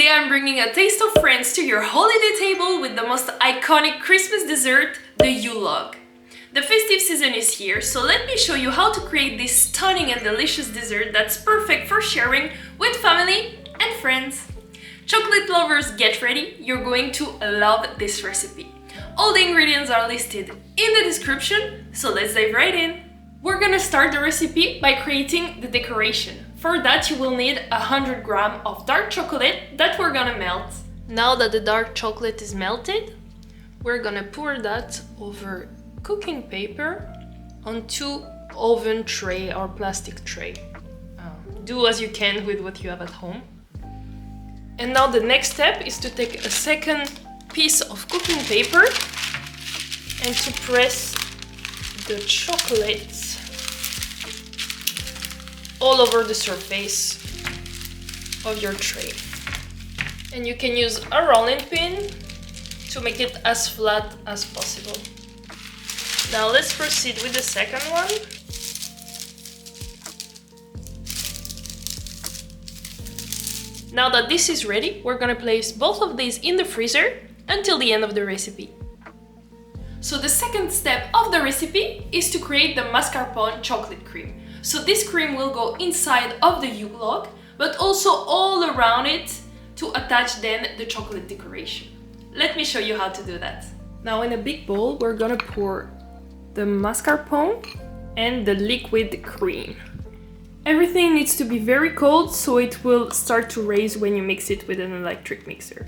Today I'm bringing a taste of France to your holiday table with the most iconic Christmas dessert, the Yule Log. The festive season is here, so let me show you how to create this stunning and delicious dessert that's perfect for sharing with family and friends. Chocolate lovers, get ready, you're going to love this recipe. All the ingredients are listed in the description, so let's dive right in. We're gonna start the recipe by creating the decoration. For that you will need 100 grams of dark chocolate that we're gonna melt. Now that the dark chocolate is melted, we're gonna pour that over cooking paper onto oven tray or plastic tray. Do as you can with what you have at home. And now the next step is to take a second piece of cooking paper and to press the chocolate all over the surface of your tray. And you can use a rolling pin to make it as flat as possible. Now let's proceed with the second one. Now that this is ready, we're gonna place both of these in the freezer until the end of the recipe. So the second step of the recipe is to create the mascarpone chocolate cream. So this cream will go inside of the Yule Log, but also all around it to attach then the chocolate decoration. Let me show you how to do that. Now in a big bowl, we're gonna pour the mascarpone and the liquid cream. Everything needs to be very cold, so it will start to raise when you mix it with an electric mixer.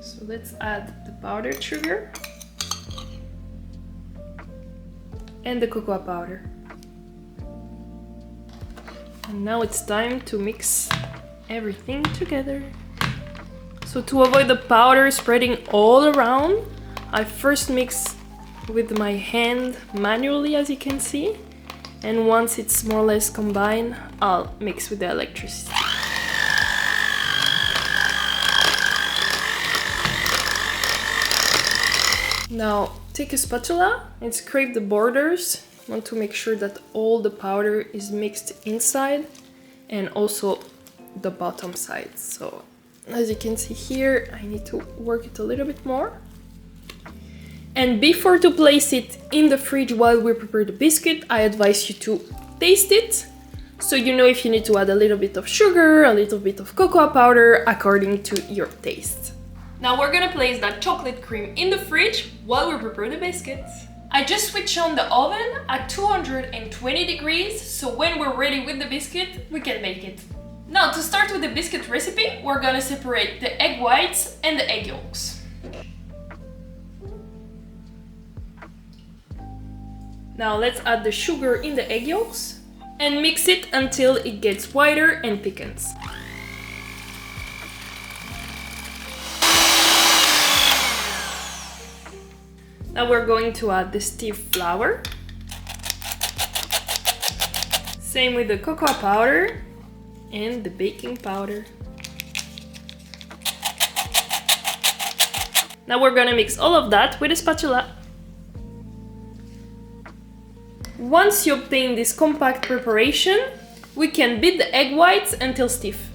So let's add the powdered sugar and the cocoa powder. And now it's time to mix everything together. So to avoid the powder spreading all around, I first mix with my hand manually, as you can see. And once it's more or less combined, I'll mix with the electricity. Now take a spatula and scrape the borders. I want to make sure that all the powder is mixed inside and also the bottom side. So as you can see here, I need to work it a little bit more. And before to place it in the fridge while we prepare the biscuit, I advise you to taste it, so you know if you need to add a little bit of sugar, a little bit of cocoa powder, according to your taste. Now we're gonna place that chocolate cream in the fridge while we prepare the biscuits. I just switched on the oven at 220 degrees, so when we're ready with the biscuit, we can bake it. Now to start with the biscuit recipe, we're gonna separate the egg whites and the egg yolks. Now let's add the sugar in the egg yolks and mix it until it gets whiter and thickens. Now we're going to add the stiff flour. Same with the cocoa powder and the baking powder. Now we're gonna mix all of that with a spatula. Once you obtain this compact preparation, we can beat the egg whites until stiff.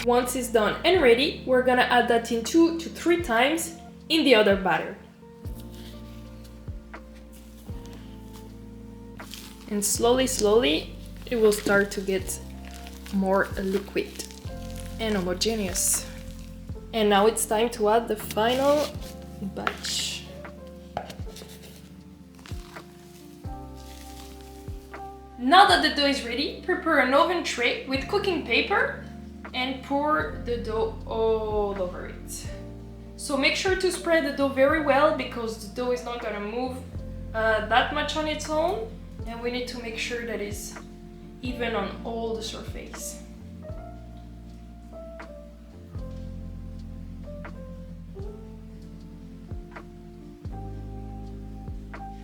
Once it's done and ready, we're gonna add that in 2 to 3 times in the other batter. And slowly, it will start to get more liquid and homogeneous. And now it's time to add the final batch. Now that the dough is ready, prepare an oven tray with cooking paper and pour the dough all over it. So make sure to spread the dough very well, because the dough is not gonna move that much on its own, and we need to make sure that it's even on all the surface.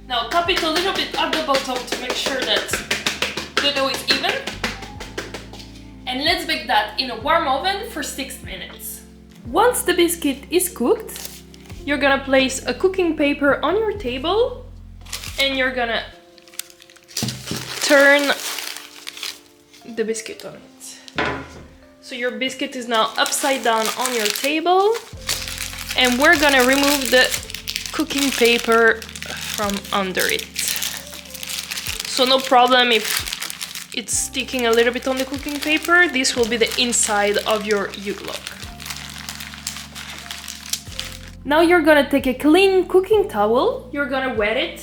Now tap it a little bit at the bottom to make sure that the dough is even. And let's bake that in a warm oven for 6 minutes. Once the biscuit is cooked, you're gonna place a cooking paper on your table and you're gonna turn the biscuit on it. So your biscuit is now upside down on your table, and we're gonna remove the cooking paper from under it. So no problem if it's sticking a little bit on the cooking paper, this will be the inside of your Yule Log. Now you're gonna take a clean cooking towel, you're gonna wet it,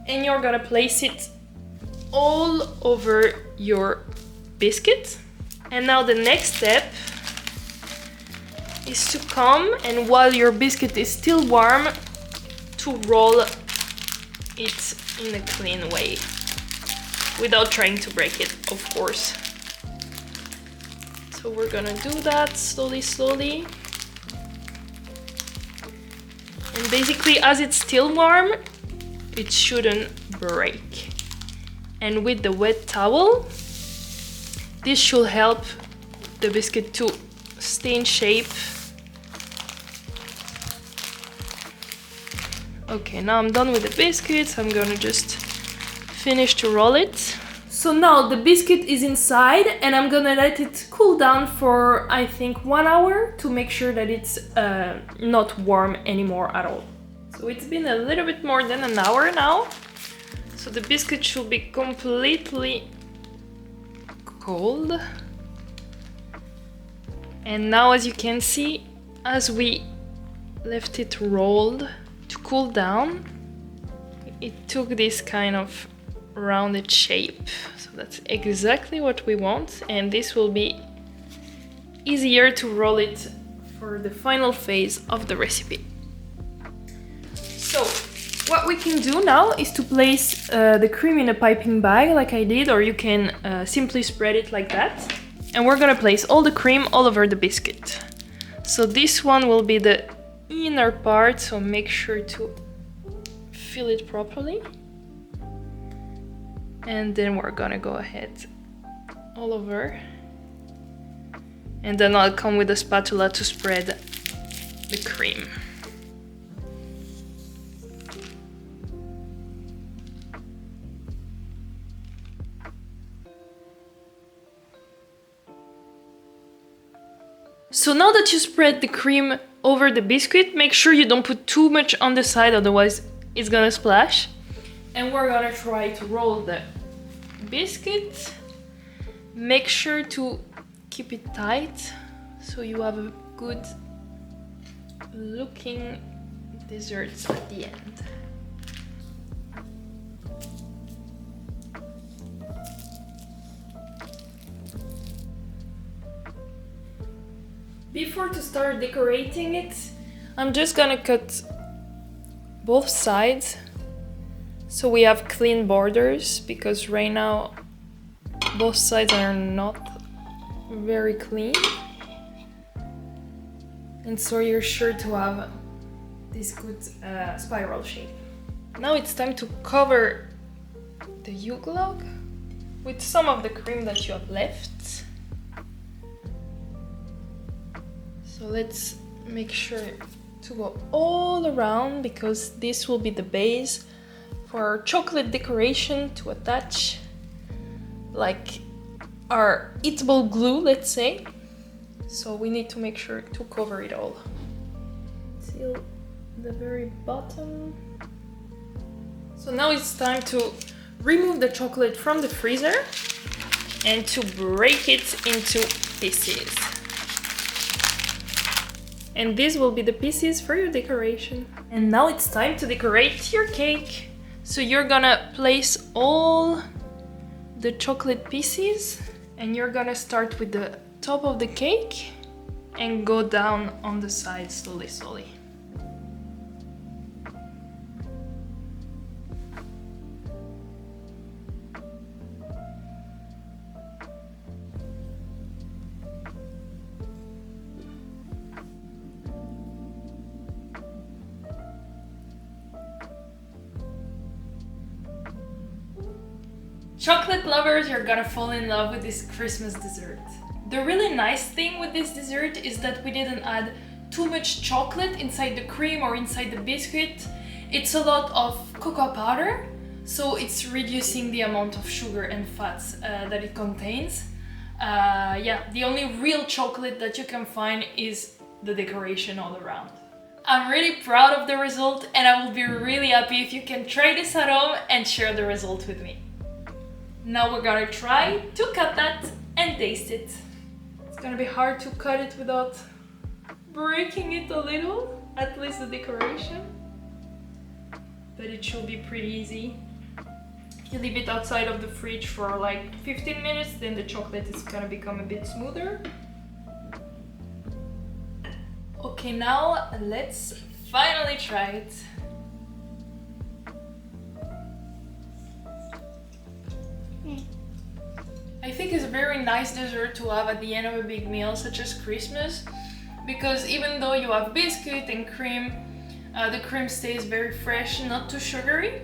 and you're gonna place it all over your biscuit. And now the next step is to come, and while your biscuit is still warm, to roll it in a clean way, without trying to break it, of course. So we're gonna do that slowly, slowly. And basically, as it's still warm, it shouldn't break. And with the wet towel, this should help the biscuit to stay in shape. Okay, now I'm done with the biscuits. I'm gonna just finish to roll it. So now the biscuit is inside, and I'm gonna let it cool down for, I think, 1 hour to make sure that it's not warm anymore at all. So it's been a little bit more than an hour now. So the biscuit should be completely cold. And now, as you can see, as we left it rolled to cool down, it took this kind of rounded shape. So that's exactly what we want, and this will be easier to roll it for the final phase of the recipe. So what we can do now is to place the cream in a piping bag like I did, or you can simply spread it like that. And we're gonna place all the cream all over the biscuit. So this one will be the inner part, so make sure to fill it properly. And then we're gonna go ahead all over. And then I'll come with a spatula to spread the cream. So now that you spread the cream over the biscuit, make sure you don't put too much on the side, otherwise it's gonna splash. And we're gonna try to roll the biscuit. Make sure to keep it tight so you have a good looking dessert at the end. Before to start decorating it, I'm just gonna cut both sides so we have clean borders, because right now both sides are not very clean, and so you're sure to have this good spiral shape. Now it's time to cover the Yule Log with some of the cream that you have left. So let's make sure to go all around, because this will be the base for our chocolate decoration to attach, like our eatable glue, let's say. So we need to make sure to cover it all till the very bottom. So now it's time to remove the chocolate from the freezer and to break it into pieces. And these will be the pieces for your decoration. And now it's time to decorate your cake. So you're gonna place all the chocolate pieces, and you're gonna start with the top of the cake and go down on the side slowly, slowly. Chocolate lovers, you're gonna fall in love with this Christmas dessert. The really nice thing with this dessert is that we didn't add too much chocolate inside the cream or inside the biscuit. It's a lot of cocoa powder, so it's reducing the amount of sugar and fats that it contains. Yeah, the only real chocolate that you can find is the decoration all around. I'm really proud of the result, and I will be really happy if you can try this at home and share the result with me. Now we're gonna try to cut that and taste it. It's gonna be hard to cut it without breaking it a little, at least the decoration. But it should be pretty easy. If you leave it outside of the fridge for like 15 minutes, then the chocolate is gonna become a bit smoother. Okay, now let's finally try it. I think it's a very nice dessert to have at the end of a big meal such as Christmas, because even though you have biscuit and cream, the cream stays very fresh, not too sugary.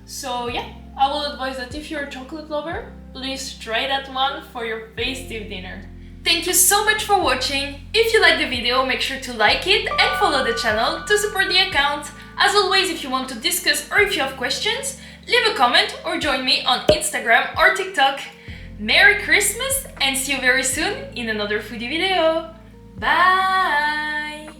So yeah, I will advise that if you're a chocolate lover, please try that one for your festive dinner. Thank you so much for watching. If you like the video, make sure to like it and follow the channel to support the account. As always, if you want to discuss or if you have questions, leave a comment or join me on Instagram or TikTok. Merry Christmas and see you very soon in another foodie video. Bye!